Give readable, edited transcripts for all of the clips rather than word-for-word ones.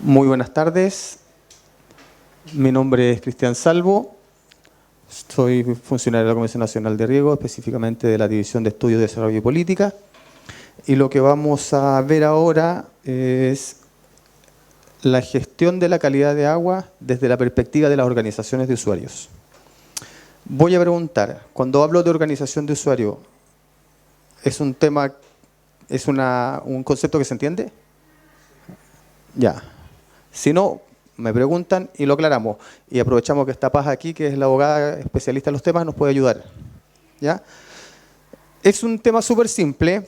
Muy buenas tardes. Mi nombre es Cristian Salvo. Soy funcionario de la Comisión Nacional de Riego, específicamente de la División de Estudios, Desarrollo y Política. Y lo que vamos a ver ahora es la gestión de la calidad de agua desde la perspectiva de las organizaciones de usuarios. Voy a preguntar, cuando hablo de organización de usuario, ¿es un tema, es un concepto que se entiende? Ya. Si no, me preguntan y lo aclaramos. Y aprovechamos que está Paz aquí, que es la abogada especialista en los temas, nos puede ayudar. ¿Ya? Es un tema súper simple.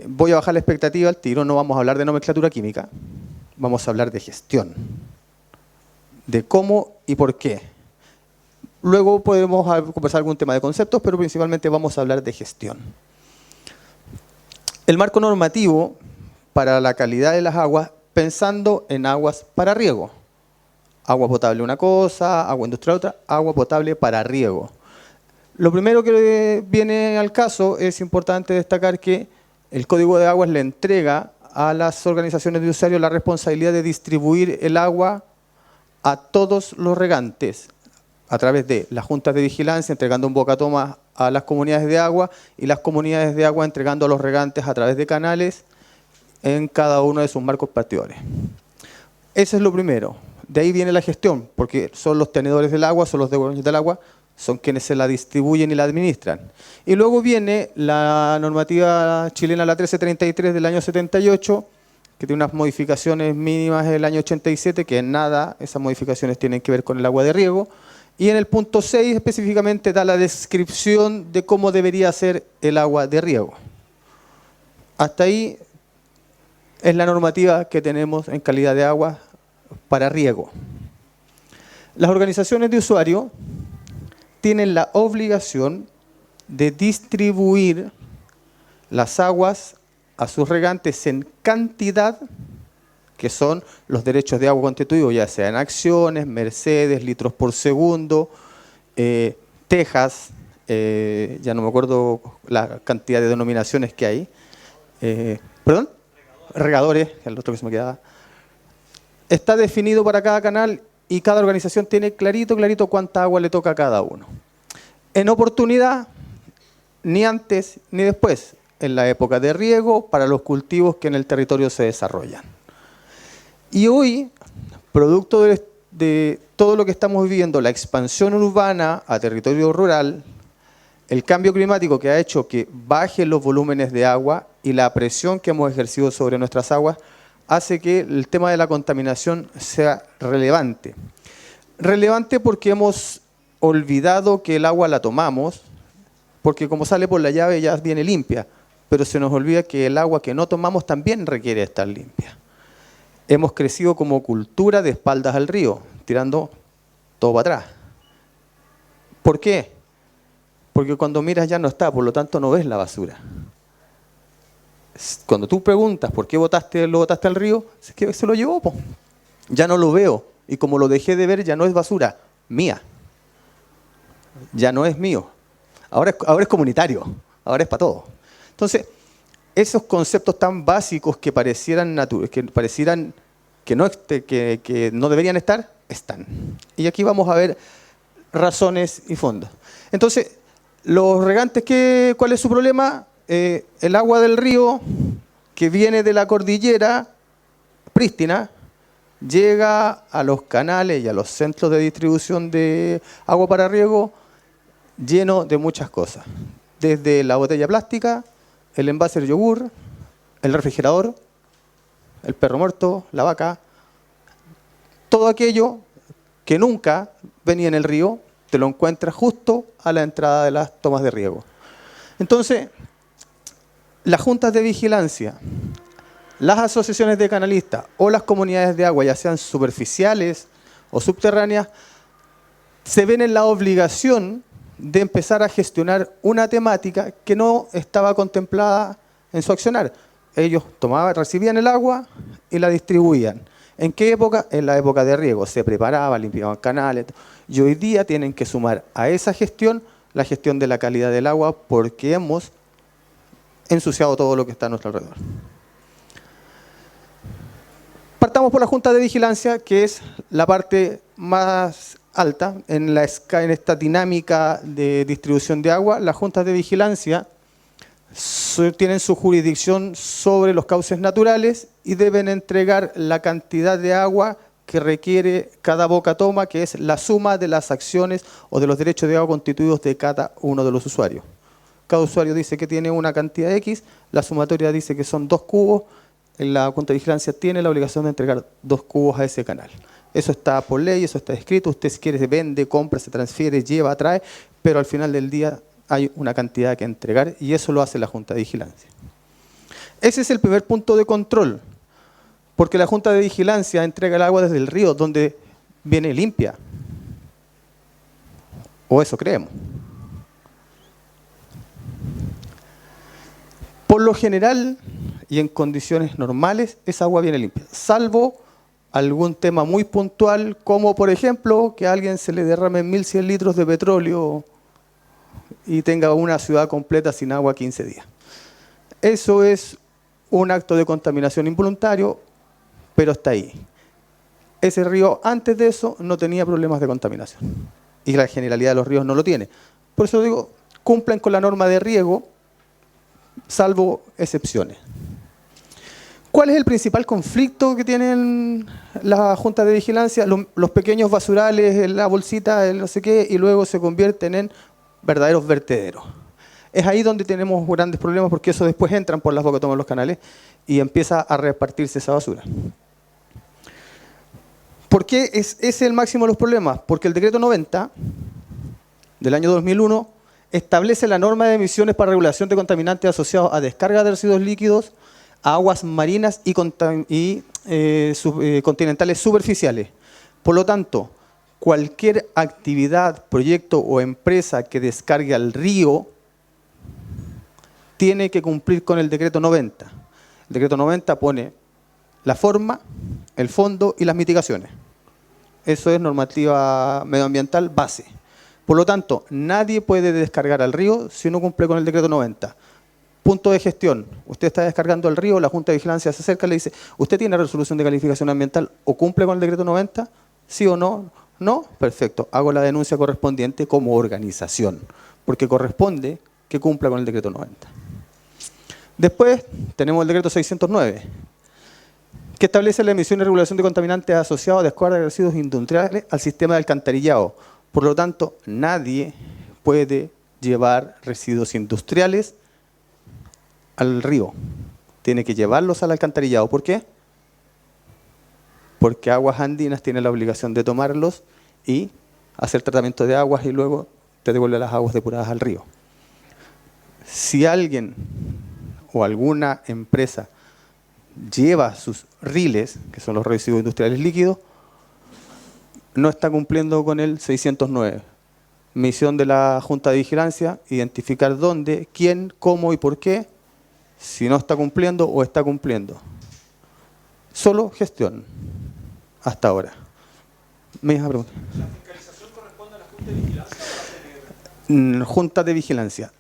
Voy a bajar la expectativa al tiro. No vamos a hablar de nomenclatura química. Vamos a hablar de gestión. De cómo y por qué. Luego podemos conversar algún tema de conceptos, pero principalmente vamos a hablar de gestión. El marco normativo para la calidad de las aguas, pensando en aguas para riego. Agua potable una cosa, agua industrial otra, agua potable para riego. Lo primero que viene al caso es importante destacar que el Código de Aguas le entrega a las organizaciones de usuarios la responsabilidad de distribuir el agua a todos los regantes a través de las juntas de vigilancia, entregando un bocatoma a las comunidades de agua y las comunidades de agua entregando a los regantes a través de canales en cada uno de sus marcos partidores. Eso es lo primero. De ahí viene la gestión, porque son los tenedores del agua, son los deudores del agua, son quienes se la distribuyen y la administran. Y luego viene la normativa chilena, la 1333 del año 78, que tiene unas modificaciones mínimas del año 87, que en nada esas modificaciones tienen que ver con el agua de riego. Y en el punto 6 específicamente da la descripción de cómo debería ser el agua de riego. Hasta ahí es la normativa que tenemos en calidad de agua para riego. Las organizaciones de usuario tienen la obligación de distribuir las aguas a sus regantes en cantidad, que son los derechos de agua constituidos, ya sean acciones, mercedes, litros por segundo, tejas, ya no me acuerdo la cantidad de denominaciones que hay. ¿Perdón? Regadores, el otro que se me quedaba. Está definido para cada canal y cada organización tiene clarito cuánta agua le toca a cada uno. En oportunidad, ni antes ni después, en la época de riego, para los cultivos que en el territorio se desarrollan. Y hoy, producto de todo lo que estamos viviendo, la expansión urbana a territorio rural, el cambio climático que ha hecho que bajen los volúmenes de agua y la presión que hemos ejercido sobre nuestras aguas hace que el tema de la contaminación sea relevante. Relevante porque hemos olvidado que el agua la tomamos, porque como sale por la llave ya viene limpia, pero se nos olvida que el agua que no tomamos también requiere estar limpia. Hemos crecido como cultura de espaldas al río, tirando todo para atrás. ¿Por qué? Porque cuando miras ya no está, por lo tanto no ves la basura. Cuando tú preguntas por qué lo botaste al río, es que se lo llevó, po. Ya no lo veo. Y como lo dejé de ver, ya no es basura mía. Ya no es mío. Ahora es comunitario. Ahora es para todo. Entonces, esos conceptos tan básicos que parecieran que no deberían estar, están. Y aquí vamos a ver razones y fondos. Entonces, los regantes, ¿cuál es su problema? El agua del río que viene de la cordillera prístina llega a los canales y a los centros de distribución de agua para riego lleno de muchas cosas. Desde la botella plástica, el envase de yogur, el refrigerador, el perro muerto, la vaca, todo aquello que nunca venía en el río, te lo encuentras justo a la entrada de las tomas de riego. Entonces, las juntas de vigilancia, las asociaciones de canalistas o las comunidades de agua, ya sean superficiales o subterráneas, se ven en la obligación de empezar a gestionar una temática que no estaba contemplada en su accionar. Ellos recibían el agua y la distribuían. ¿En qué época? En la época de riego. Se preparaba, limpiaban canales. Y hoy día tienen que sumar a esa gestión la gestión de la calidad del agua porque hemos ensuciado todo lo que está a nuestro alrededor. Partamos por la Junta de Vigilancia, que es la parte más alta en esta dinámica de distribución de agua. Las juntas de vigilancia tienen su jurisdicción sobre los cauces naturales y deben entregar la cantidad de agua que requiere cada boca toma, que es la suma de las acciones o de los derechos de agua constituidos de cada uno de los usuarios. Cada usuario dice que tiene una cantidad X, la sumatoria dice que son 2 cubos, la Junta de Vigilancia tiene la obligación de entregar 2 cubos a ese canal. Eso está por ley, eso está escrito, usted si quiere se vende, compra, se transfiere, lleva, trae, pero al final del día hay una cantidad que entregar y eso lo hace la Junta de Vigilancia. Ese es el primer punto de control, porque la Junta de Vigilancia entrega el agua desde el río, donde viene limpia. O eso creemos. Por lo general y en condiciones normales, esa agua viene limpia, salvo algún tema muy puntual, como por ejemplo que a alguien se le derramen 1100 litros de petróleo y tenga una ciudad completa sin agua 15 días. Eso es un acto de contaminación involuntario, pero está ahí. Ese río antes de eso no tenía problemas de contaminación y la generalidad de los ríos no lo tiene. Por eso digo, cumplen con la norma de riego, salvo excepciones. ¿Cuál es el principal conflicto que tienen la Junta de Vigilancia? Los pequeños basurales en la bolsita, el no sé qué, y luego se convierten en verdaderos vertederos. Es ahí donde tenemos grandes problemas porque eso después entran por las bocatomas de los canales y empieza a repartirse esa basura. ¿Por qué es ese el máximo de los problemas? Porque el decreto 90 del año 2001 establece la norma de emisiones para regulación de contaminantes asociados a descarga de residuos líquidos a aguas marinas y continentales superficiales. Por lo tanto, cualquier actividad, proyecto o empresa que descargue al río tiene que cumplir con el decreto 90. El decreto 90 pone la forma, el fondo y las mitigaciones. Eso es normativa medioambiental base. Por lo tanto, nadie puede descargar al río si no cumple con el decreto 90. Punto de gestión. Usted está descargando al río, la Junta de Vigilancia se acerca y le dice, ¿usted tiene resolución de calificación ambiental o cumple con el decreto 90? ¿Sí o no? ¿No? Perfecto. Hago la denuncia correspondiente como organización, porque corresponde que cumpla con el decreto 90. Después tenemos el decreto 609, que establece la emisión y regulación de contaminantes asociados a descarga de residuos industriales al sistema de alcantarillado. Por lo tanto, nadie puede llevar residuos industriales al río. Tiene que llevarlos al alcantarillado. ¿Por qué? Porque Aguas Andinas tiene la obligación de tomarlos y hacer tratamiento de aguas y luego te devuelve las aguas depuradas al río. Si alguien o alguna empresa lleva sus riles, que son los residuos industriales líquidos, no está cumpliendo con el 609. Misión de la Junta de Vigilancia, identificar dónde, quién, cómo y por qué, si no está cumpliendo o está cumpliendo. Solo gestión, hasta ahora. ¿Me ibas a preguntar? ¿La fiscalización corresponde a la Junta de Vigilancia o a la CNR? Junta de Vigilancia.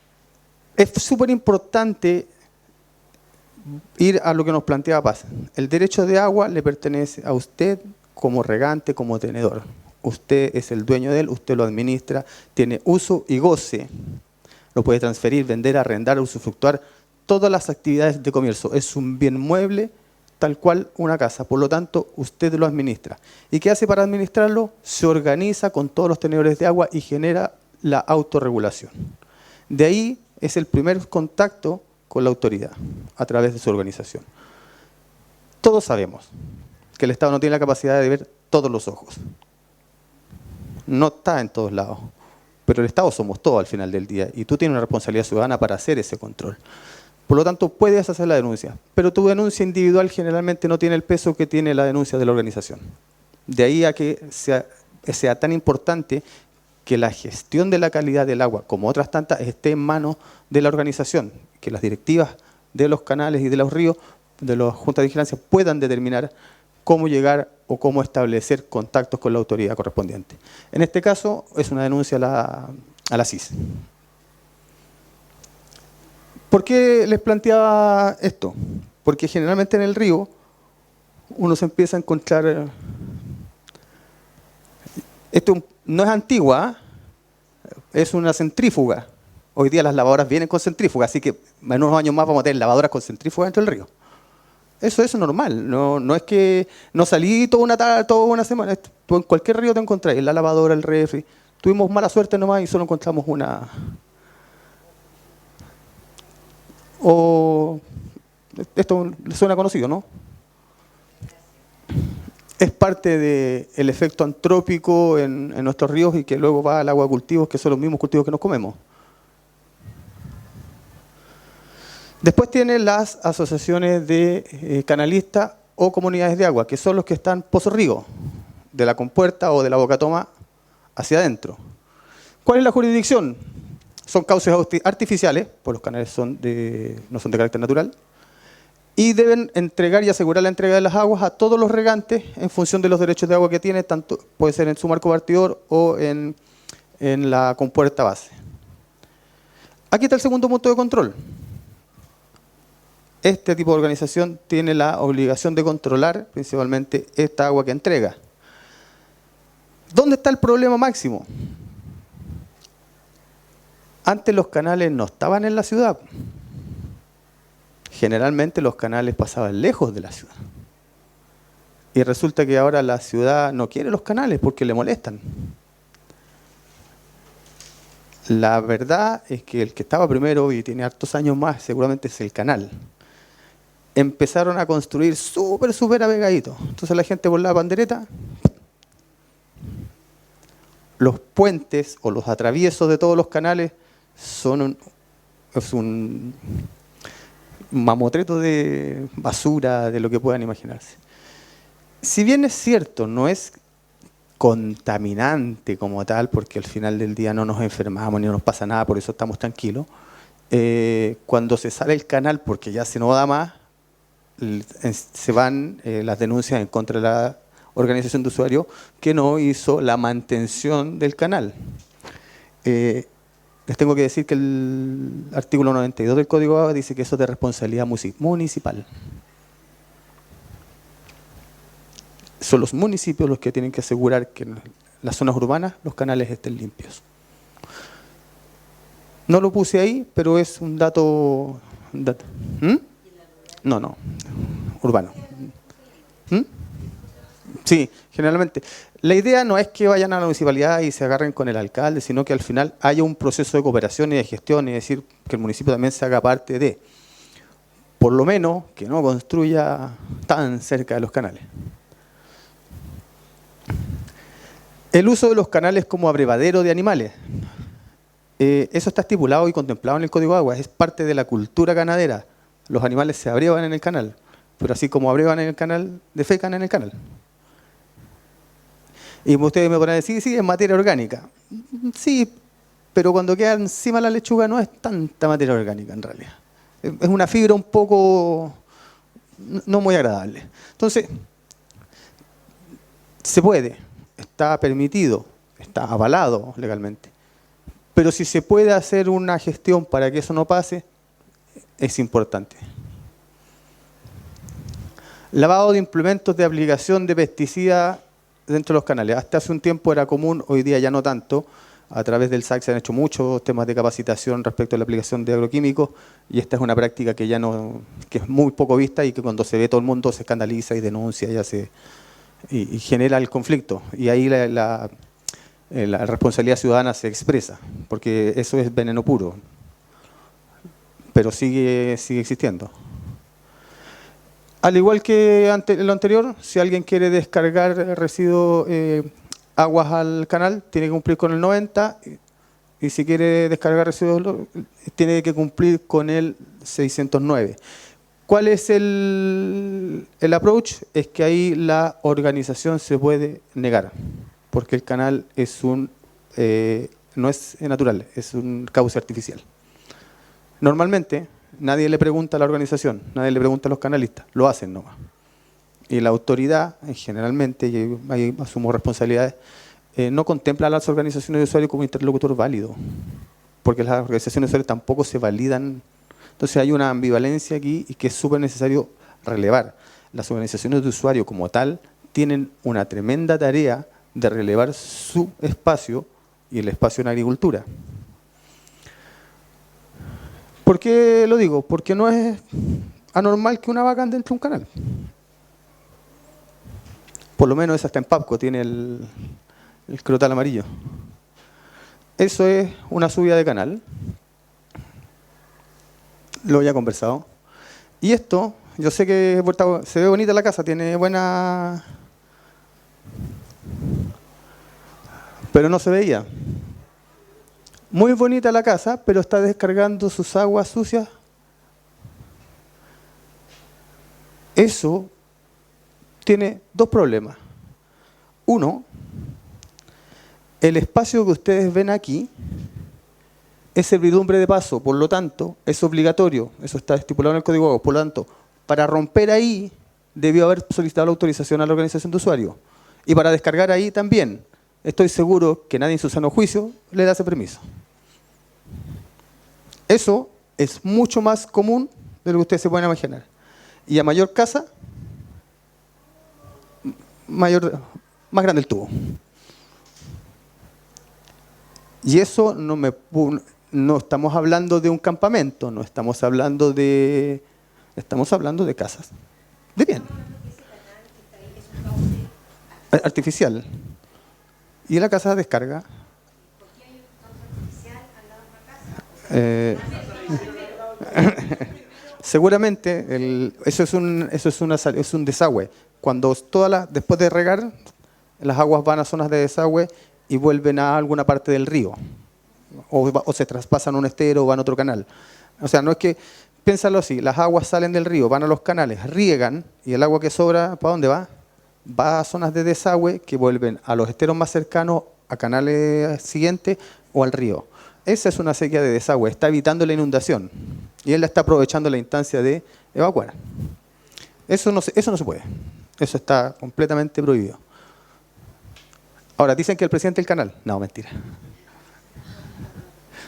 Es súper importante ir a lo que nos planteaba Paz. El derecho de agua le pertenece a usted como regante, como tenedor. Usted es el dueño de él, usted lo administra, tiene uso y goce. Lo puede transferir, vender, arrendar, usufructuar. Todas las actividades de comercio. Es un bien mueble, tal cual una casa. Por lo tanto, usted lo administra. ¿Y qué hace para administrarlo? Se organiza con todos los tenedores de agua y genera la autorregulación. De ahí es el primer contacto con la autoridad, a través de su organización. Todos sabemos que el Estado no tiene la capacidad de ver todos los ojos. No está en todos lados. Pero el Estado somos todos al final del día y tú tienes una responsabilidad ciudadana para hacer ese control. Por lo tanto, puedes hacer la denuncia, pero tu denuncia individual generalmente no tiene el peso que tiene la denuncia de la organización. De ahí a que sea tan importante que la gestión de la calidad del agua, como otras tantas, esté en manos de la organización, que las directivas de los canales y de los ríos, de las juntas de vigilancia, puedan determinar cómo llegar o cómo establecer contactos con la autoridad correspondiente. En este caso, es una denuncia a la CIS. ¿Por qué les planteaba esto? Porque generalmente en el río uno se empieza a encontrar... Esto no es antigua, es una centrífuga. Hoy día las lavadoras vienen con centrífuga, así que en unos años más vamos a tener lavadoras con centrífuga dentro del río. Eso es normal, no es que no salí toda una semana. Tú en cualquier río te encontrás, la lavadora, el refri. Tuvimos mala suerte nomás y solo encontramos una... Esto le suena conocido, ¿no? Es parte del efecto antrópico en nuestros ríos y que luego va al agua de cultivos, que son los mismos cultivos que nos comemos. Después tiene las asociaciones de canalistas o comunidades de agua, que son los que están Pozo Riego, de la compuerta o de la boca toma hacia adentro. ¿Cuál es la jurisdicción? Son cauces artificiales, pues los canales no son de carácter natural, y deben entregar y asegurar la entrega de las aguas a todos los regantes en función de los derechos de agua que tiene, tanto puede ser en su marco partidor o en la compuerta base. Aquí está el segundo punto de control. Este tipo de organización tiene la obligación de controlar principalmente esta agua que entrega. ¿Dónde está el problema máximo? Antes los canales no estaban en la ciudad. Generalmente los canales pasaban lejos de la ciudad. Y resulta que ahora la ciudad no quiere los canales porque le molestan. La verdad es que el que estaba primero y tiene hartos años más seguramente es el canal. Empezaron a construir súper apegaditos. Entonces la gente por la pandereta, los puentes o los atraviesos de todos los canales son un mamotreto de basura, de lo que puedan imaginarse. Si bien es cierto, no es contaminante como tal, porque al final del día no nos enfermamos ni nos pasa nada, por eso estamos tranquilos, cuando se sale el canal porque ya se no da más, se van las denuncias en contra de la organización de usuarios que no hizo la mantención del canal. Les tengo que decir que el artículo 92 del Código de Agua dice que eso es de responsabilidad municipal. Son los municipios los que tienen que asegurar que en las zonas urbanas los canales estén limpios. No lo puse ahí, pero es un dato... No, urbano. Sí, generalmente. La idea no es que vayan a la municipalidad y se agarren con el alcalde, sino que al final haya un proceso de cooperación y de gestión, y decir que el municipio también se haga parte de, por lo menos, que no construya tan cerca de los canales. El uso de los canales como abrevadero de animales. Eso está estipulado y contemplado en el Código de Agua, es parte de la cultura ganadera. Los animales se abrevan en el canal, pero así como abrevan en el canal, defecan en el canal. Y ustedes me podrán decir, sí, es materia orgánica. Sí, pero cuando queda encima la lechuga no es tanta materia orgánica en realidad. Es una fibra un poco no muy agradable. Entonces, se puede, está permitido, está avalado legalmente. Pero si se puede hacer una gestión para que eso no pase, es importante. Lavado de implementos de aplicación de pesticidas dentro de los canales. Hasta hace un tiempo era común, hoy día ya no tanto. A través del SAC se han hecho muchos temas de capacitación respecto a la aplicación de agroquímicos, y esta es una práctica que ya no, que es muy poco vista y que cuando se ve todo el mundo se escandaliza y denuncia y genera el conflicto. Y ahí la responsabilidad ciudadana se expresa, porque eso es veneno puro, pero sigue existiendo. Al igual que en lo anterior, si alguien quiere descargar residuos, aguas al canal, tiene que cumplir con el 90, y si quiere descargar residuos, tiene que cumplir con el 609. ¿Cuál es el approach? Es que ahí la organización se puede negar, porque el canal no es natural, es un cauce artificial. Normalmente, nadie le pregunta a la organización, nadie le pregunta a los canalistas, lo hacen nomás. Y la autoridad, generalmente, y ahí asumo responsabilidades, no contempla a las organizaciones de usuarios como interlocutor válido, porque las organizaciones de usuarios tampoco se validan. Entonces hay una ambivalencia aquí y que es súper necesario relevar. las organizaciones de usuario como tal tienen una tremenda tarea de relevar su espacio y el espacio en agricultura. ¿Por qué lo digo? Porque no es anormal que una vaca ande dentro de un canal. Por lo menos esa está en Papco, tiene el crotal amarillo. Eso es una subida de canal. Lo había conversado. Y esto, yo sé que se ve bonita la casa, tiene buena... Pero no se veía. Muy bonita la casa, pero está descargando sus aguas sucias. Eso tiene dos problemas. Uno, el espacio que ustedes ven aquí es servidumbre de paso, por lo tanto, es obligatorio, eso está estipulado en el Código de Aguas, por lo tanto, para romper ahí, debió haber solicitado la autorización a la organización de usuarios. Y para descargar ahí también, estoy seguro que nadie en su sano juicio le da ese permiso. Eso es mucho más común de lo que ustedes se pueden imaginar. Y a mayor casa, más grande el tubo. Y eso no estamos hablando de un campamento, no estamos hablando de... Estamos hablando de casas. De bien. Artificial. Y la casa descarga. ¿Por qué hay un cauce artificial al lado de una casa? Seguramente eso es un desagüe. Cuando después de regar, las aguas van a zonas de desagüe y vuelven a alguna parte del río. O se traspasan un estero o van a otro canal. O sea, no es que, piénsalo así, las aguas salen del río, van a los canales, riegan, y el agua que sobra, ¿para dónde va? Va a zonas de desagüe que vuelven a los esteros más cercanos, a canales siguientes o al río. Esa es una sequía de desagüe, está evitando la inundación. Y él está aprovechando la instancia de evacuar. Eso no se puede. Eso está completamente prohibido. Ahora, dicen que el presidente del canal. No, mentira.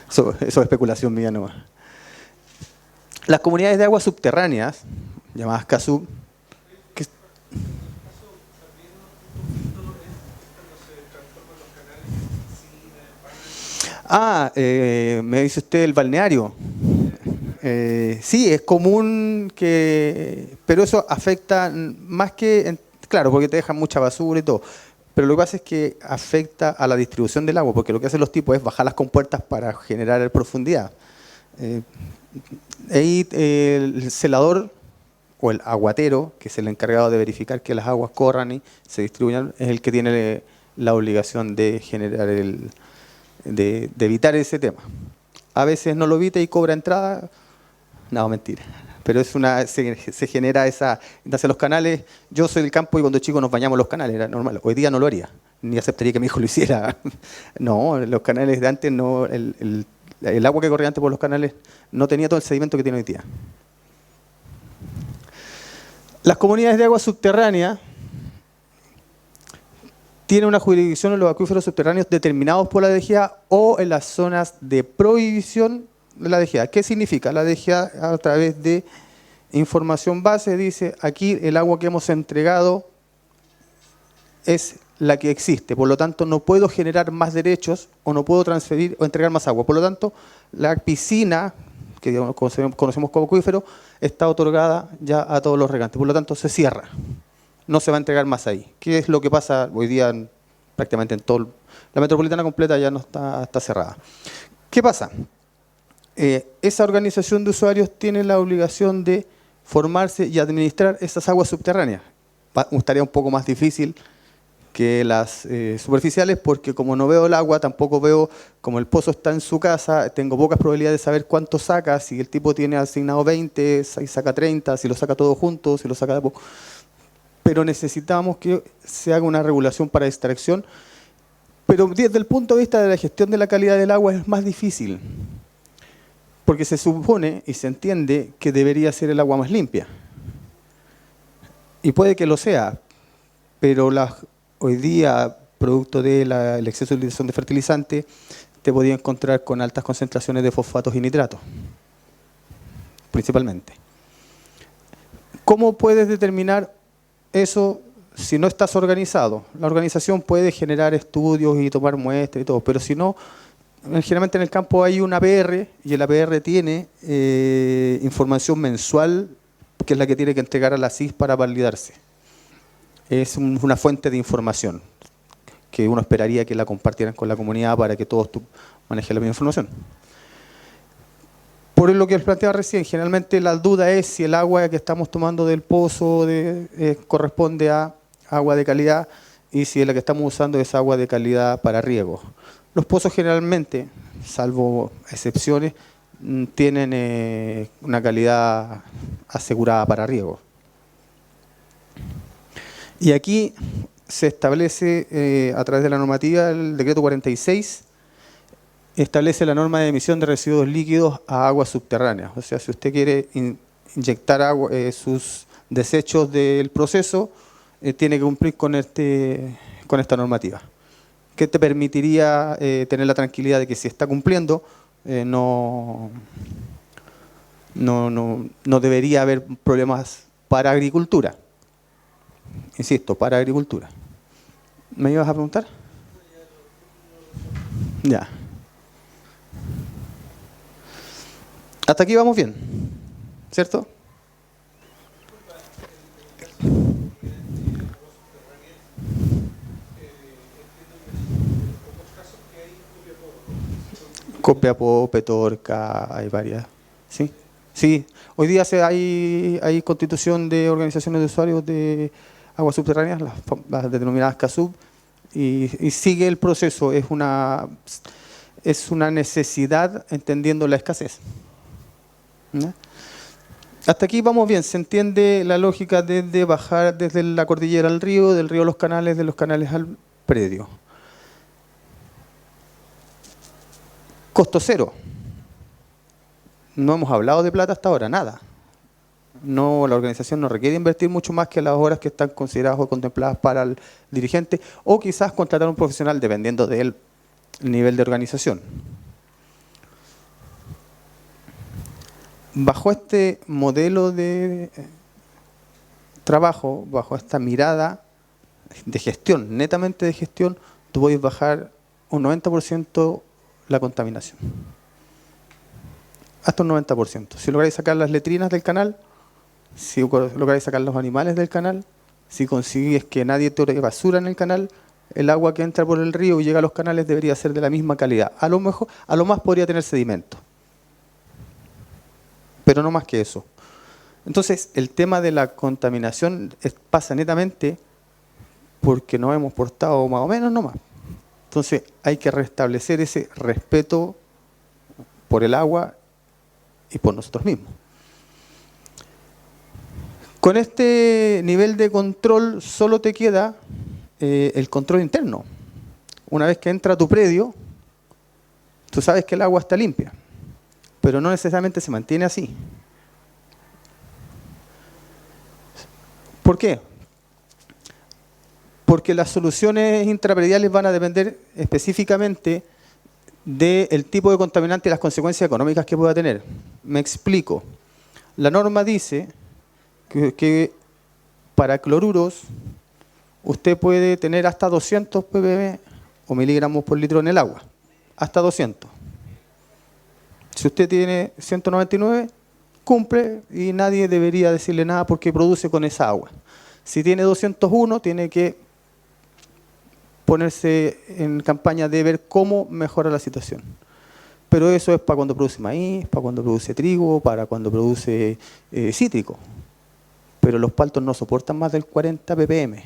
Eso es especulación mía nomás. Las comunidades de aguas subterráneas, llamadas CASUB, me dice usted el balneario. Sí, es común que... Pero eso afecta más que... Claro, porque te dejan mucha basura y todo. Pero lo que pasa es que afecta a la distribución del agua, porque lo que hacen los tipos es bajar las compuertas para generar profundidad. Ahí el celador o el aguatero, que es el encargado de verificar que las aguas corran y se distribuyan, es el que tiene la obligación de generar de evitar ese tema. A veces no lo evita y cobra entrada. No, mentira. Pero se genera esa... Entonces los canales, yo soy del campo y cuando chicos nos bañamos en los canales, era normal. Hoy día no lo haría, ni aceptaría que mi hijo lo hiciera. No, los canales de antes, no, el agua que corría antes por los canales no tenía todo el sedimento que tiene hoy día. Las comunidades de agua subterránea tienen una jurisdicción en los acuíferos subterráneos determinados por la DGA o en las zonas de prohibición de la DGA. ¿Qué significa? La DGA, a través de información base, dice aquí el agua que hemos entregado es la que existe, por lo tanto no puedo generar más derechos o no puedo transferir o entregar más agua. Por lo tanto, la piscina, que conocemos como acuífero, está otorgada ya a todos los regantes, por lo tanto se cierra. No se va a entregar más ahí. ¿Qué es lo que pasa hoy día prácticamente en todo? La metropolitana completa ya no está cerrada. ¿Qué pasa? Esa organización de usuarios tiene la obligación de formarse y administrar esas aguas subterráneas. Una tarea un poco más difícil que las superficiales, porque como no veo el agua, tampoco veo, como el pozo está en su casa, tengo pocas probabilidades de saber cuánto saca, si el tipo tiene asignado 20, si saca 30, si lo saca todo junto, si lo saca de poco. Pero necesitamos que se haga una regulación para extracción, pero desde el punto de vista de la gestión de la calidad del agua es más difícil. Porque se supone y se entiende que debería ser el agua más limpia. Y puede que lo sea, pero hoy día, producto del exceso de utilización de fertilizantes, te podía encontrar con altas concentraciones de fosfatos y nitratos, principalmente. ¿Cómo puedes determinar eso si no estás organizado? La organización puede generar estudios y tomar muestras y todo, pero si no, generalmente en el campo hay un APR y el APR tiene información mensual que es la que tiene que entregar a la CIS para validarse. Es una fuente de información que uno esperaría que la compartieran con la comunidad para que todos manejen la misma información. Por lo que les planteaba recién, generalmente la duda es si el agua que estamos tomando del pozo corresponde a agua de calidad y si la que estamos usando es agua de calidad para riego. Los pozos generalmente, salvo excepciones, tienen una calidad asegurada para riego. Y aquí se establece a través de la normativa, el decreto 46, establece la norma de emisión de residuos líquidos a aguas subterráneas. O sea, si usted quiere inyectar agua, sus desechos del proceso, tiene que cumplir con esta normativa, que te permitiría tener la tranquilidad de que si está cumpliendo, no debería haber problemas para agricultura. Insisto, para agricultura. ¿Me ibas a preguntar? Ya. Hasta aquí vamos bien, ¿cierto? Copiapó, Petorca, hay varias. ¿Sí? Sí. Hoy día hay constitución de organizaciones de usuarios de aguas subterráneas, las denominadas CASUB, y sigue el proceso. Es una necesidad entendiendo la escasez. ¿No? Hasta aquí vamos bien, se entiende la lógica de bajar desde la cordillera al río, del río a los canales, de los canales al predio. Costo cero. No hemos hablado de plata hasta ahora, nada. No, la organización no requiere invertir mucho más que las horas que están consideradas o contempladas para el dirigente, o quizás contratar a un profesional dependiendo del nivel de organización. Bajo este modelo de trabajo, bajo esta mirada de gestión, netamente de gestión, tú puedes bajar un 90% la contaminación. Hasta un 90%. Si lográis sacar las letrinas del canal, si lográis sacar los animales del canal, si consigues que nadie tire basura en el canal, el agua que entra por el río y llega a los canales debería ser de la misma calidad. A lo más podría tener sedimento, pero no más que eso. Entonces, el tema de la contaminación pasa netamente porque nos hemos portado más o menos nomás. Entonces, hay que restablecer ese respeto por el agua y por nosotros mismos. Con este nivel de control solo te queda el control interno. Una vez que entra a tu predio, tú sabes que el agua está limpia, pero no necesariamente se mantiene así. ¿Por qué? Porque las soluciones intraprediales van a depender específicamente del tipo de contaminante y las consecuencias económicas que pueda tener. Me explico. La norma dice que para cloruros usted puede tener hasta 200 ppm o miligramos por litro en el agua. Hasta 200. Si usted tiene 199, cumple y nadie debería decirle nada porque produce con esa agua. Si tiene 201, tiene que ponerse en campaña de ver cómo mejora la situación. Pero eso es para cuando produce maíz, para cuando produce trigo, para cuando produce cítrico. Pero los paltos no soportan más del 40 ppm.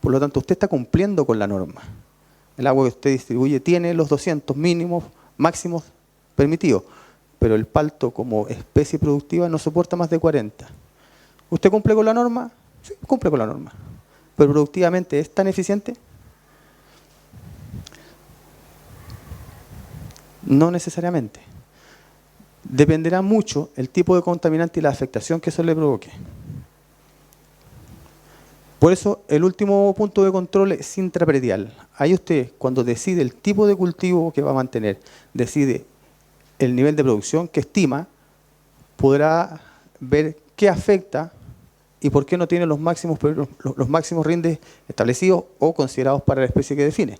Por lo tanto, usted está cumpliendo con la norma. El agua que usted distribuye tiene los 200 mínimos, máximos permitidos. Pero el palto como especie productiva no soporta más de 40. ¿Usted cumple con la norma? Sí, cumple con la norma. ¿Pero productivamente es tan eficiente? No necesariamente. Dependerá mucho el tipo de contaminante y la afectación que eso le provoque. Por eso, el último punto de control es intrapredial. Ahí usted, cuando decide el tipo de cultivo que va a mantener, decide el nivel de producción que estima, podrá ver qué afecta y por qué no tiene los máximos rindes establecidos o considerados para la especie que define.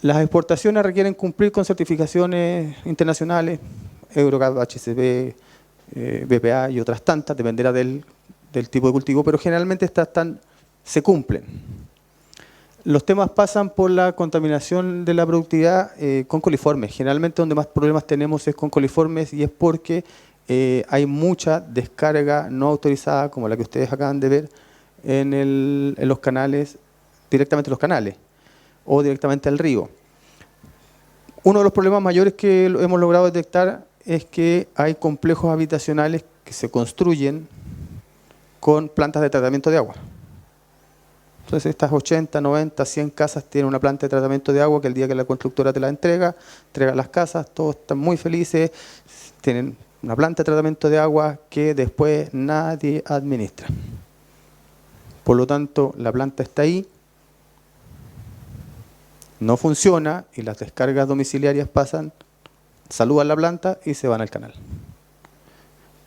Las exportaciones requieren cumplir con certificaciones internacionales, EuroCap, HCP, BPA y otras tantas, dependerá del tipo de cultivo, pero generalmente se cumplen. Los temas pasan por la contaminación de la productividad con coliformes. Generalmente donde más problemas tenemos es con coliformes y es porque hay mucha descarga no autorizada, como la que ustedes acaban de ver, en los canales, directamente en los canales o directamente al río. Uno de los problemas mayores que hemos logrado detectar es que hay complejos habitacionales que se construyen con plantas de tratamiento de agua. Entonces estas 80, 90, 100 casas tienen una planta de tratamiento de agua que el día que la constructora te la entrega las casas, todos están muy felices, tienen una planta de tratamiento de agua que después nadie administra. Por lo tanto, la planta está ahí, no funciona y las descargas domiciliarias pasan, saludan la planta y se van al canal.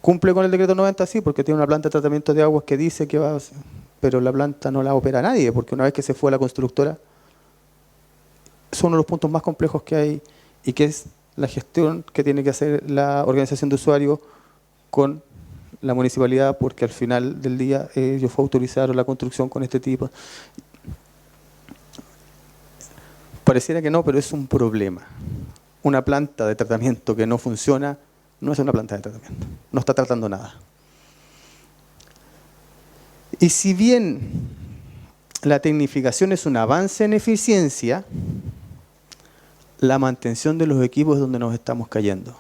¿Cumple con el decreto 90? Sí, porque tiene una planta de tratamiento de aguas que dice que va, pero la planta no la opera nadie, porque una vez que se fue a la constructora, es uno de los puntos más complejos que hay y que es la gestión que tiene que hacer la organización de usuarios con la municipalidad, porque al final del día ellos autorizaron la construcción con este tipo. Pareciera que no, pero es un problema. Una planta de tratamiento que no funciona no es una planta de tratamiento, no está tratando nada. Y si bien la tecnificación es un avance en eficiencia, la mantención de los equipos es donde nos estamos cayendo.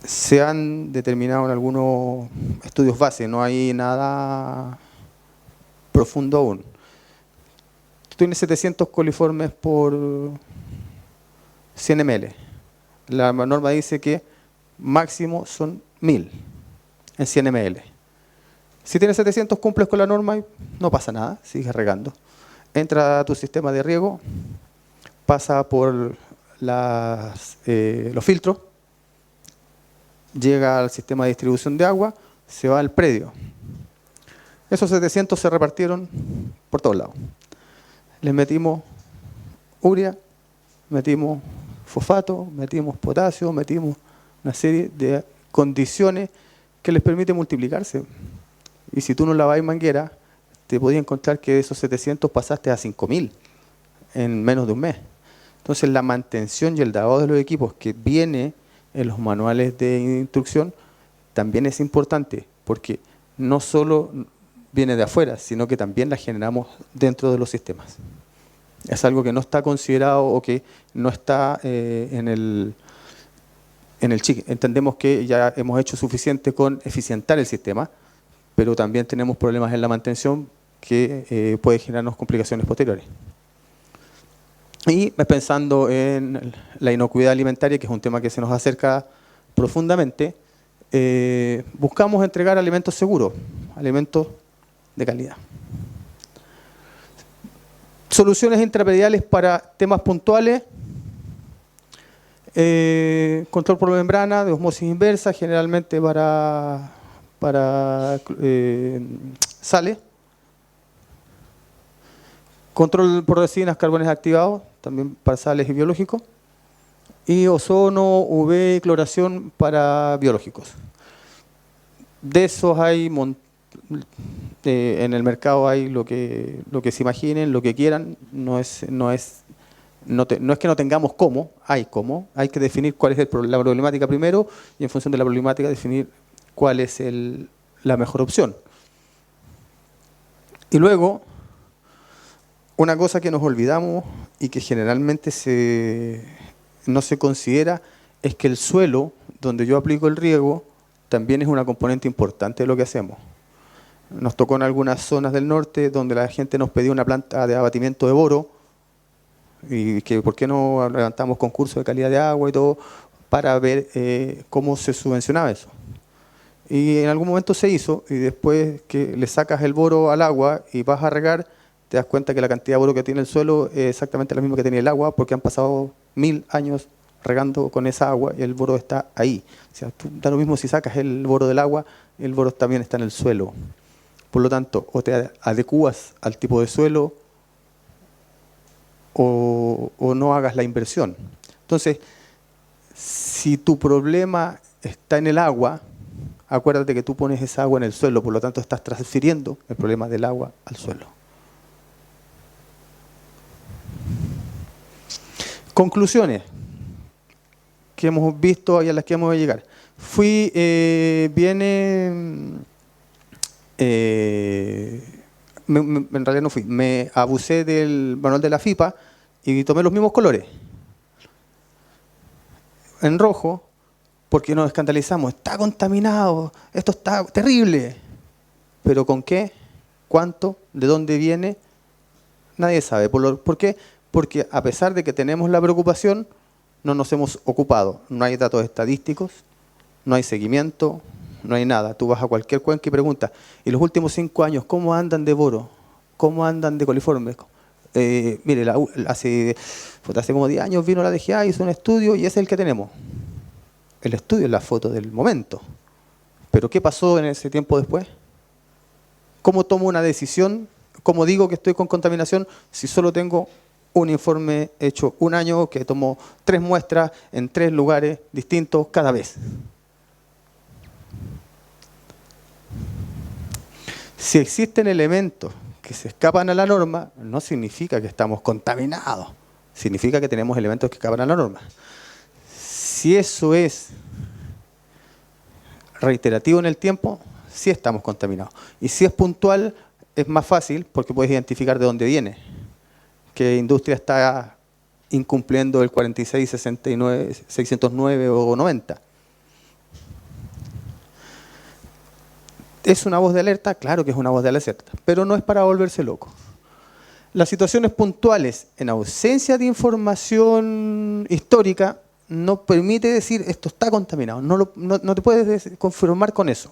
Se han determinado en algunos estudios base, no hay nada profundo aún. Tú tienes 700 coliformes por 100 ml. La norma dice que máximo son 1000 en 100 ml. Si tienes 700 cumples con la norma y no pasa nada, sigues regando. Entra a tu sistema de riego, pasa por los filtros, llega al sistema de distribución de agua, se va al predio. Esos 700 se repartieron por todos lados. Les metimos urea, metimos fosfato, metimos potasio, metimos una serie de condiciones que les permite multiplicarse. Y si tú no lavas manguera, te podías encontrar que de esos 700 pasaste a 5000 en menos de un mes. Entonces la mantención y el lavado de los equipos que viene en los manuales de instrucción también es importante, porque no solo viene de afuera, sino que también la generamos dentro de los sistemas. Es algo que no está considerado o que no está en el CHIC. Entendemos que ya hemos hecho suficiente con eficientar el sistema, pero también tenemos problemas en la mantención que puede generarnos complicaciones posteriores. Y pensando en la inocuidad alimentaria, que es un tema que se nos acerca profundamente, buscamos entregar alimentos seguros, alimentos de calidad. Soluciones intraprediales para temas puntuales, control por membrana de osmosis inversa, generalmente para sales, control por resinas, carbones activados, también para sales y biológicos, y ozono, UV y cloración para biológicos. De esos hay en el mercado hay lo que se imaginen, lo que quieran, no es que no tengamos cómo, hay cómo, hay que definir cuál es la problemática primero y en función de la problemática definir cuál es la mejor opción. Y luego, una cosa que nos olvidamos y que generalmente no se considera es que el suelo donde yo aplico el riego también es una componente importante de lo que hacemos. Nos tocó en algunas zonas del norte donde la gente nos pedía una planta de abatimiento de boro y que por qué no levantamos concursos de calidad de agua y todo para ver cómo se subvencionaba eso. Y en algún momento se hizo y después que le sacas el boro al agua y vas a regar, te das cuenta que la cantidad de boro que tiene el suelo es exactamente la misma que tenía el agua porque han pasado 1000 años regando con esa agua y el boro está ahí. O sea, da lo mismo si sacas el boro del agua, el boro también está en el suelo. Por lo tanto, o te adecuas al tipo de suelo o no hagas la inversión. Entonces, si tu problema está en el agua, acuérdate que tú pones esa agua en el suelo, por lo tanto estás transfiriendo el problema del agua al suelo. Conclusiones que hemos visto y a las que vamos a llegar. En realidad no fui, me abusé del manual de la FIPA y tomé los mismos colores. En rojo, porque nos escandalizamos, está contaminado, esto está terrible. ¿Pero con qué? ¿Cuánto? ¿De dónde viene? Nadie sabe. ¿Por qué? Porque a pesar de que tenemos la preocupación, no nos hemos ocupado. No hay datos estadísticos, no hay seguimiento, no hay nada. Tú vas a cualquier cuenca y preguntas, ¿y los últimos 5 años cómo andan de boro? ¿Cómo andan de coliformes? Mire, hace como 10 años vino la DGA, hizo un estudio y ese es el que tenemos. El estudio es la foto del momento. ¿Pero qué pasó en ese tiempo después? ¿Cómo tomo una decisión? ¿Cómo digo que estoy con contaminación si solo tengo un informe hecho un año que tomó 3 muestras en 3 lugares distintos cada vez? Si existen elementos que se escapan a la norma, no significa que estamos contaminados. Significa que tenemos elementos que escapan a la norma. Si eso es reiterativo en el tiempo, sí estamos contaminados. Y si es puntual, es más fácil porque puedes identificar de dónde viene. ¿Qué industria está incumpliendo el 46, 69, 609 o 90? ¿Es una voz de alerta? Claro que es una voz de alerta, pero no es para volverse loco. Las situaciones puntuales en ausencia de información histórica no permite decir esto está contaminado. No te puedes conformar con eso.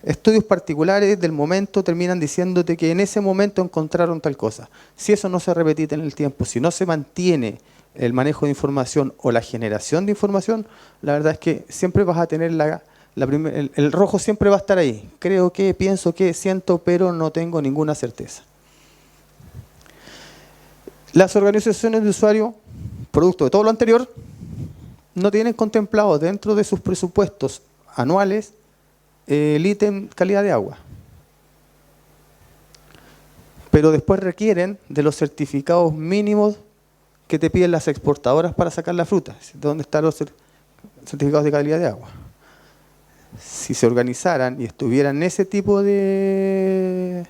Estudios particulares del momento terminan diciéndote que en ese momento encontraron tal cosa. Si eso no se repite en el tiempo, si no se mantiene el manejo de información o la generación de información, la verdad es que siempre vas a tener el rojo siempre va a estar ahí. Creo que, pienso que, siento, pero no tengo ninguna certeza. Las organizaciones de usuario, producto de todo lo anterior, no tienen contemplado dentro de sus presupuestos anuales el ítem calidad de agua. Pero después requieren de los certificados mínimos que te piden las exportadoras para sacar la fruta. ¿Dónde están los certificados de calidad de agua? Si se organizaran y estuvieran ese tipo de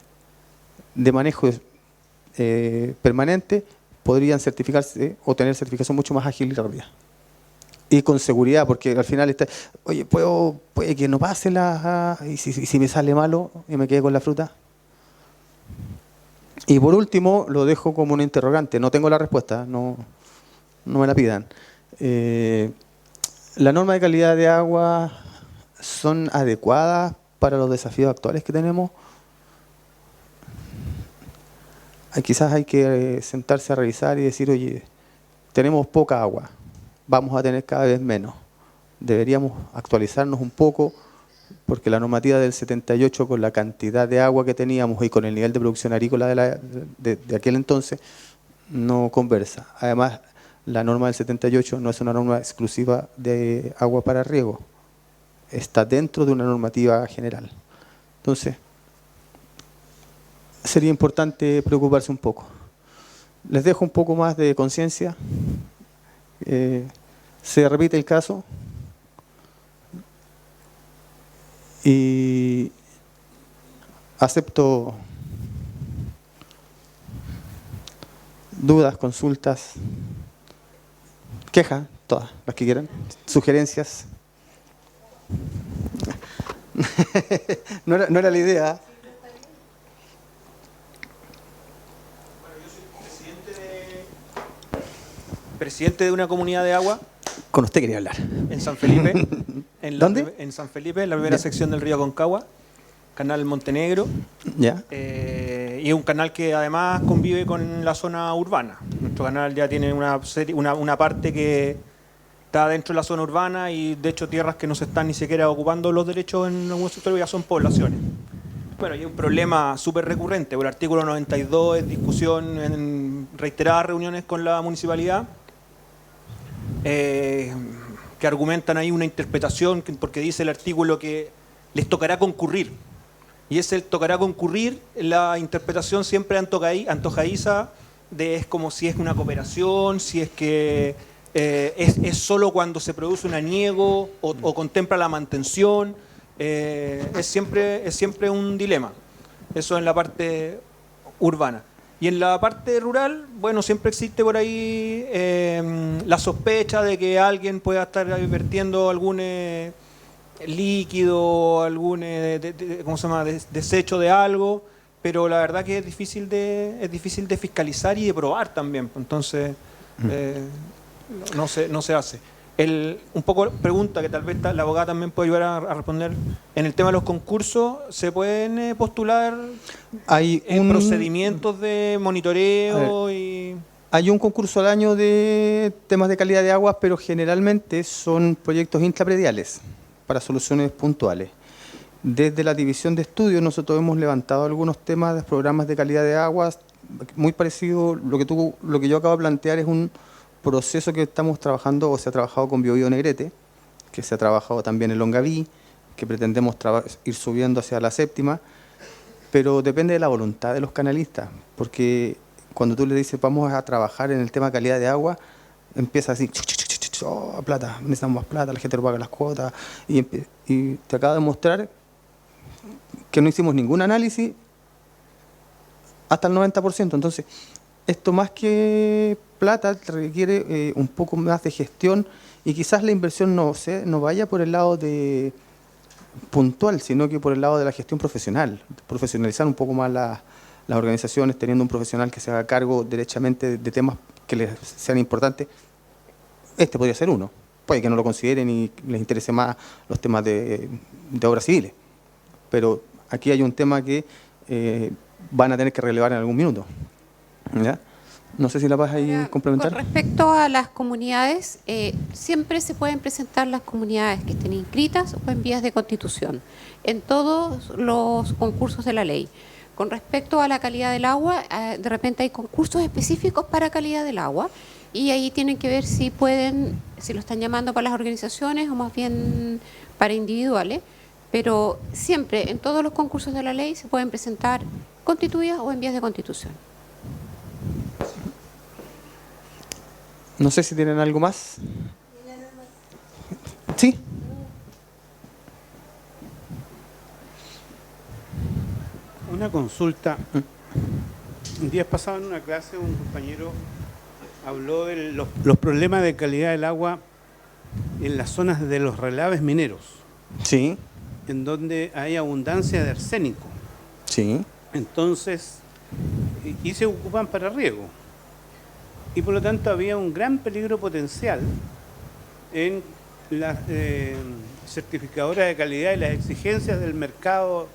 manejo permanente, podrían certificarse o tener certificación mucho más ágil y rápida. Y con seguridad, porque al final oye, puede que no pase y si me sale malo y me quede con la fruta. Y por último, lo dejo como un interrogante, no tengo la respuesta, no me la pidan. ¿La norma de calidad de agua son adecuadas para los desafíos actuales que tenemos? Quizás hay que sentarse a revisar y decir, oye, tenemos poca agua, vamos a tener cada vez menos. Deberíamos actualizarnos un poco porque la normativa del 78 con la cantidad de agua que teníamos y con el nivel de producción agrícola de aquel entonces no conversa. Además, la norma del 78 no es una norma exclusiva de agua para riego, está dentro de una normativa general. Entonces, sería importante preocuparse un poco. Les dejo un poco más de conciencia. Se repite el caso y acepto dudas, consultas, quejas, todas las que quieran, sugerencias. No era la idea. Presidente de una comunidad de agua. Con usted quería hablar. En San Felipe. ¿Dónde? En San Felipe, en la primera sección del río Aconcagua, canal Montenegro. Ya. Y es un canal que además convive con la zona urbana. nuestro canal ya tiene una parte que está dentro de la zona urbana y de hecho tierras que no se están ni siquiera ocupando los derechos en algún sector ya son poblaciones. Bueno, y hay un problema súper recurrente, el artículo 92 es discusión en reiteradas reuniones con la municipalidad, que argumentan ahí una interpretación, porque dice el artículo que les tocará concurrir. Y ese tocará concurrir, la interpretación siempre antojadiza es como si es una cooperación, si es que es solo cuando se produce un aniego o contempla la mantención. Es siempre un dilema. Eso en la parte urbana. Y en la parte rural, bueno, siempre existe por ahí la sospecha de que alguien pueda estar vertiendo algún líquido, algún ¿cómo se llama? Desecho de algo, pero la verdad que es difícil de fiscalizar y de probar también. Entonces, no se hace. Un poco pregunta que tal vez la abogada también puede ayudar a responder. En el tema de los concursos, ¿se pueden postular procedimientos de monitoreo? Hay un concurso al año de temas de calidad de aguas, pero generalmente son proyectos intraprediales para soluciones puntuales. Desde la división de estudios nosotros hemos levantado algunos temas de programas de calidad de aguas, muy parecido, lo que yo acabo de plantear es un proceso que estamos trabajando o se ha trabajado con Biobío Negrete, que se ha trabajado también en Longaví, que pretendemos ir subiendo hacia la séptima, pero depende de la voluntad de los canalistas, porque cuando tú le dices vamos a trabajar en el tema de calidad de agua, empieza así, oh, plata, necesitamos más plata, la gente no paga las cuotas, y te acabo de mostrar que no hicimos ningún análisis hasta el 90%, entonces esto más que plata requiere un poco más de gestión y quizás la inversión no vaya por el lado de puntual, sino que por el lado de la gestión profesional, profesionalizar un poco más las organizaciones, teniendo un profesional que se haga cargo derechamente de temas que les sean importantes. Este podría ser uno, puede que no lo consideren y les interese más los temas de obras civiles, pero aquí hay un tema que van a tener que relevar en algún minuto. ¿Ya? No sé si la vas a ir complementar. Con respecto a las comunidades, siempre se pueden presentar las comunidades que estén inscritas o en vías de constitución en todos los concursos de la ley. Con respecto a la calidad del agua, de repente hay concursos específicos para calidad del agua y ahí tienen que ver si lo están llamando para las organizaciones o más bien para individuales, pero siempre en todos los concursos de la ley se pueden presentar constituidas o en vías de constitución. No sé si tienen algo más. Sí. Una consulta. Un día pasado en una clase un compañero habló de los problemas de calidad del agua en las zonas de los relaves mineros. Sí. En donde hay abundancia de arsénico. Sí. Entonces, y se ocupan para riego. Y por lo tanto había un gran peligro potencial en las certificadoras de calidad y las exigencias del mercado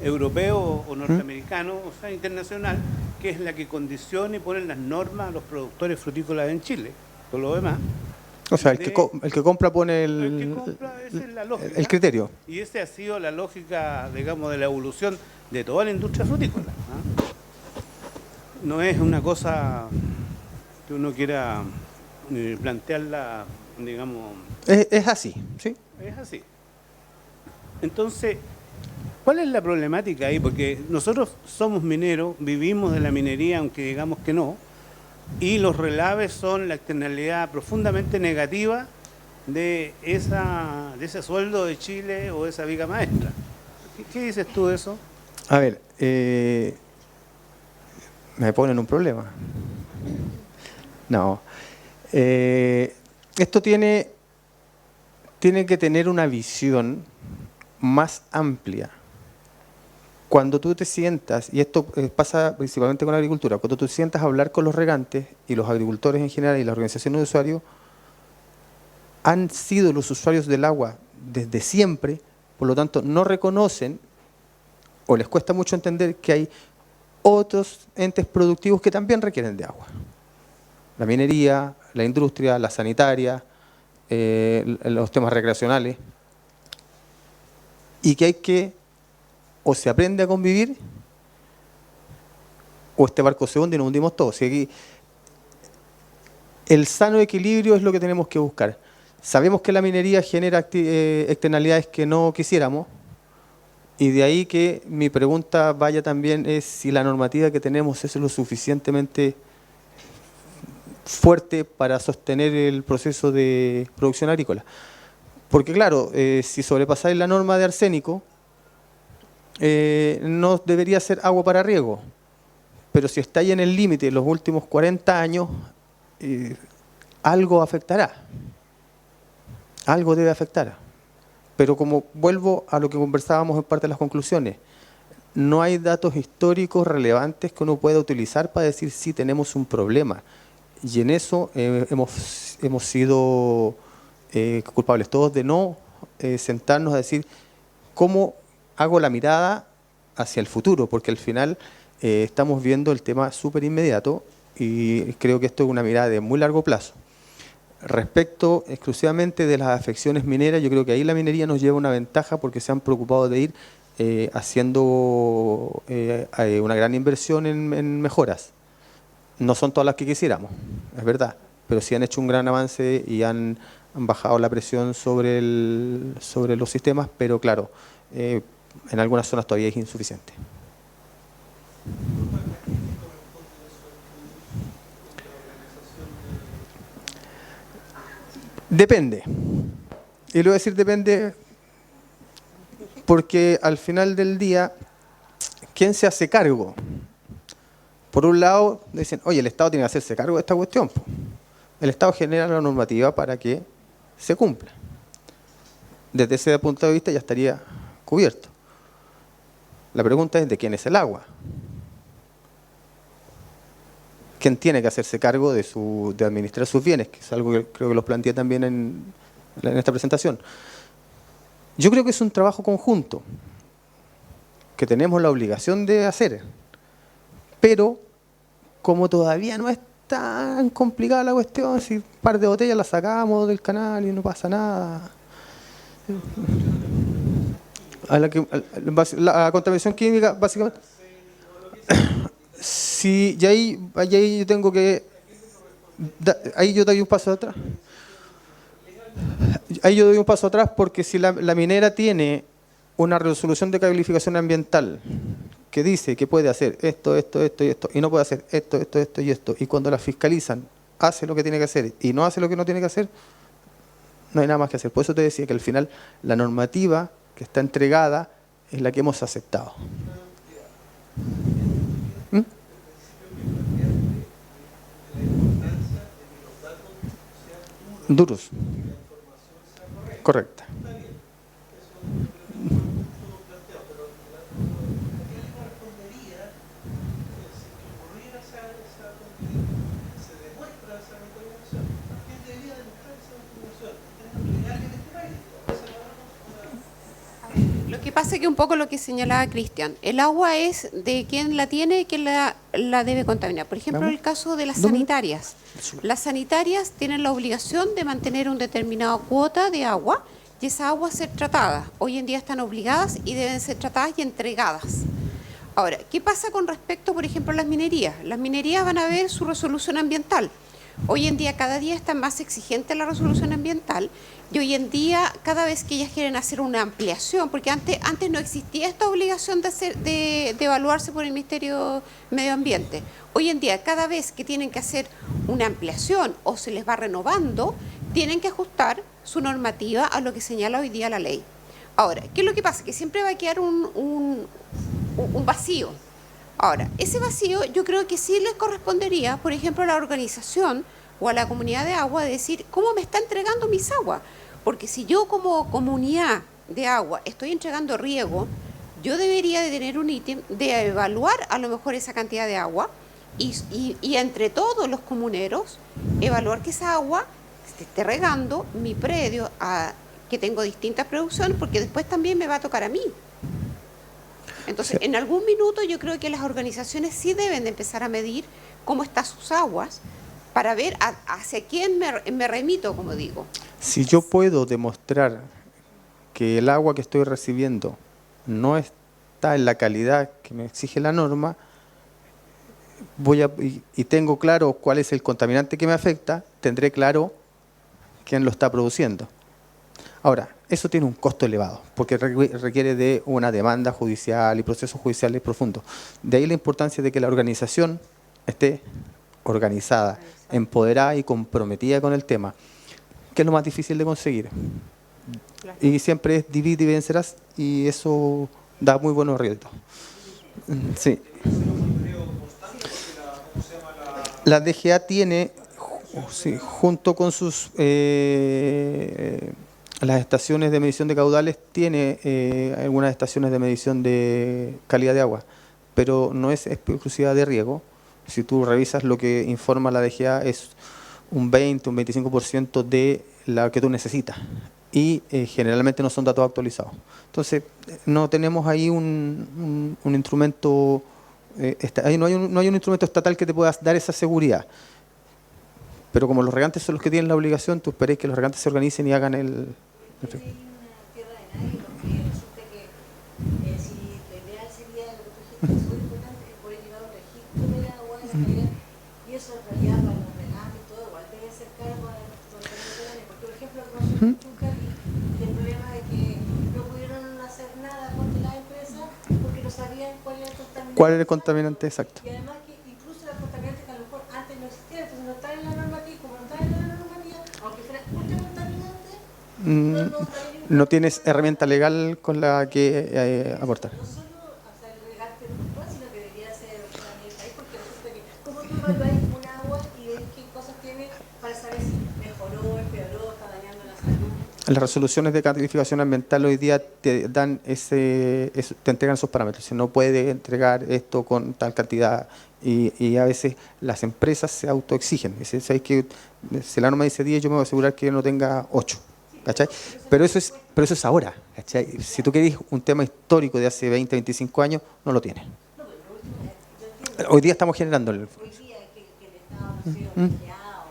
europeo o norteamericano, o sea, internacional, que es la que condiciona y pone las normas a los productores frutícolas en Chile, por lo demás. O sea, el que compra pone esa es la lógica, el criterio. Y esa ha sido la lógica, digamos, de la evolución de toda la industria frutícola. No es una cosa que uno quiera plantearla, digamos... Es así, ¿sí? Es así. Entonces, ¿cuál es la problemática ahí? Porque nosotros somos mineros, vivimos de la minería, aunque digamos que no, y los relaves son la externalidad profundamente negativa de ese sueldo de Chile o esa viga maestra. ¿Qué dices tú de eso? A ver, me ponen un problema. No. Esto tiene que tener una visión más amplia. Cuando tú te sientas, y esto pasa principalmente con la agricultura, cuando tú te sientas a hablar con los regantes y los agricultores en general y las organizaciones de usuarios, han sido los usuarios del agua desde siempre, por lo tanto no reconocen o les cuesta mucho entender que hay otros entes productivos que también requieren de agua. la minería, la industria, la sanitaria, los temas recreacionales, y que hay que, o se aprende a convivir, o este barco se hunde y nos hundimos todos. Si aquí, el sano equilibrio es lo que tenemos que buscar. Sabemos que la minería genera externalidades que no quisiéramos, y de ahí que mi pregunta vaya también es si la normativa que tenemos es lo suficientemente fuerte para sostener el proceso de producción agrícola. Porque claro, si sobrepasáis la norma de arsénico, no debería ser agua para riego. Pero si estáis en el límite de los últimos 40 años, algo afectará. Algo debe afectar. Pero como vuelvo a lo que conversábamos en parte de las conclusiones, no hay datos históricos relevantes que uno pueda utilizar para decir si tenemos un problema. Y en eso hemos sido culpables todos de no sentarnos a decir cómo hago la mirada hacia el futuro, porque al final estamos viendo el tema súper inmediato y creo que esto es una mirada de muy largo plazo. Respecto exclusivamente de las afecciones mineras, yo creo que ahí la minería nos lleva una ventaja porque se han preocupado de ir haciendo una gran inversión en mejoras. No son todas las que quisiéramos, es verdad, pero sí han hecho un gran avance y han bajado la presión sobre los sistemas, pero claro, en algunas zonas todavía es insuficiente. Depende. Y le voy a decir depende porque al final del día, ¿quién se hace cargo? Por un lado, dicen, oye, el Estado tiene que hacerse cargo de esta cuestión. El Estado genera la normativa para que se cumpla. Desde ese punto de vista ya estaría cubierto. La pregunta es, ¿de quién es el agua? ¿Quién tiene que hacerse cargo de administrar sus bienes? Que es algo que creo que los planteé también en esta presentación. Yo creo que es un trabajo conjunto, que tenemos la obligación de hacer. Pero, como todavía no es tan complicada la cuestión, si un par de botellas las sacamos del canal y no pasa nada. La contaminación química, básicamente... Sí, y ahí yo tengo que... Ahí yo doy un paso atrás. Ahí yo doy un paso atrás porque si la minera tiene una resolución de calificación ambiental que dice que puede hacer esto, esto, esto y esto, y no puede hacer esto, esto, esto y esto, y cuando la fiscalizan hace lo que tiene que hacer y no hace lo que no tiene que hacer, no hay nada más que hacer. Por eso te decía que al final la normativa que está entregada es la que hemos aceptado. ¿Mm? Duros. Correcta. Lo que pasa es que un poco lo que señalaba Cristian, el agua es de quien la tiene y quien la debe contaminar. Por ejemplo, en el caso de las sanitarias. Las sanitarias tienen la obligación de mantener una determinada cuota de agua y esa agua ser tratada. Hoy en día están obligadas y deben ser tratadas y entregadas. Ahora, ¿qué pasa con respecto, por ejemplo, a las minerías? Las minerías van a ver su resolución ambiental. Hoy en día cada día está más exigente la resolución ambiental y hoy en día cada vez que ellas quieren hacer una ampliación, porque antes no existía esta obligación de evaluarse por el Ministerio de Medio Ambiente. Hoy en día cada vez que tienen que hacer una ampliación o se les va renovando, tienen que ajustar su normativa a lo que señala hoy día la ley. Ahora, ¿qué es lo que pasa? Que siempre va a quedar un vacío. Ahora, ese vacío yo creo que sí les correspondería, por ejemplo, a la organización o a la comunidad de agua, decir, ¿cómo me está entregando mis aguas? Porque si yo como comunidad de agua estoy entregando riego, yo debería de tener un ítem de evaluar a lo mejor esa cantidad de agua y entre todos los comuneros, evaluar que esa agua se esté regando mi predio, que tengo distintas producciones, porque después también me va a tocar a mí. Entonces, en algún minuto yo creo que las organizaciones sí deben de empezar a medir cómo están sus aguas para ver hacia quién me remito, como digo. Si yo puedo demostrar que el agua que estoy recibiendo no está en la calidad que me exige la norma, y tengo claro cuál es el contaminante que me afecta, tendré claro quién lo está produciendo. Ahora, eso tiene un costo elevado, porque requiere de una demanda judicial y procesos judiciales profundos. De ahí la importancia de que la organización esté organizada, empoderada y comprometida con el tema, que es lo más difícil de conseguir. Y siempre es divide y vencerás, y eso da muy buenos réditos. Sí. La DGA tiene, sí, junto con sus las estaciones de medición de caudales, tiene algunas estaciones de medición de calidad de agua, pero no es exclusiva de riego. Si tú revisas lo que informa la DGA, es un 20, un 25% de la que tú necesitas. Y generalmente no son datos actualizados. Entonces, no tenemos ahí un instrumento, ahí no hay un instrumento estatal que te pueda dar esa seguridad. Pero como los regantes son los que tienen la obligación, tú esperes que los regantes se organicen y hagan el... Hay una tierra de nadie, porque resulta que si lo ideal sería lo que tú dijiste, es muy importante que poder llevar un registro del agua de la calidad, y eso en realidad para los regantes y todo igual debe ser caro para los terrenos, porque por ejemplo nosotros en Tuncaví el problema de que no pudieron hacer nada contra la empresa porque no sabían cuál era el contaminante. ¿Cuál es el contaminante exacto? Y además que incluso los contaminantes que a lo mejor antes no existían, entonces no están en la normativa, como no están en la normativa, aunque fuera ultra contaminante, No tienes herramienta legal con la que aportar. no solo el regarte puntual, sino que debería ser para mi país, porque resulta que como tú evaluáis un agua y ves qué cosas tiene para saber si mejoró, empeoró, está dañando la salud. Las resoluciones de calificación ambiental hoy día te dan te entregan esos parámetros. Si no puede entregar esto con tal cantidad, y a veces las empresas se autoexigen. Dicen, ¿sabes qué? Si la norma dice 10, yo me voy a asegurar que no tenga 8. ¿Cachai? Pero eso es ahora. ¿Cachai? Si tú querés un tema histórico de hace 20, 25 años, no lo tienes. Hoy día estamos generando el... Hoy día que el Estado no sea empleado,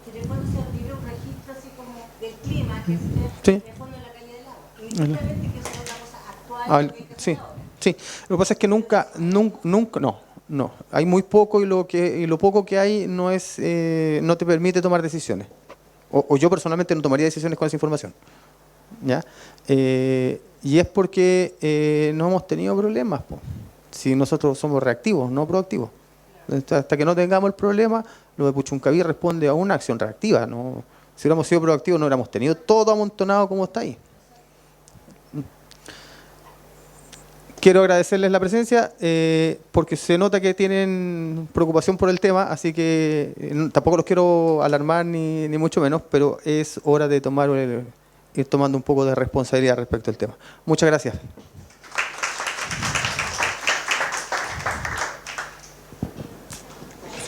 que en el fondo se abrió un registro así como del clima, que Sí. en el fondo la calidad del agua. Y justamente que eso es una cosa actual que hay que Sí, hacer ahora. sí. Lo que pasa es que nunca, no. Hay muy poco, y lo poco que hay no te permite tomar decisiones. O yo personalmente no tomaría decisiones con esa información. ¿Ya? Y es porque no hemos tenido problemas, po. Si nosotros somos reactivos, no proactivos. Entonces, hasta que no tengamos el problema, lo de Puchuncaví responde a una acción reactiva, ¿no? Si hubiéramos sido proactivos, no hubiéramos tenido todo amontonado como está ahí. Quiero agradecerles la presencia, porque se nota que tienen preocupación por el tema, así que tampoco los quiero alarmar ni mucho menos, pero es hora de ir tomando un poco de responsabilidad respecto al tema. Muchas gracias.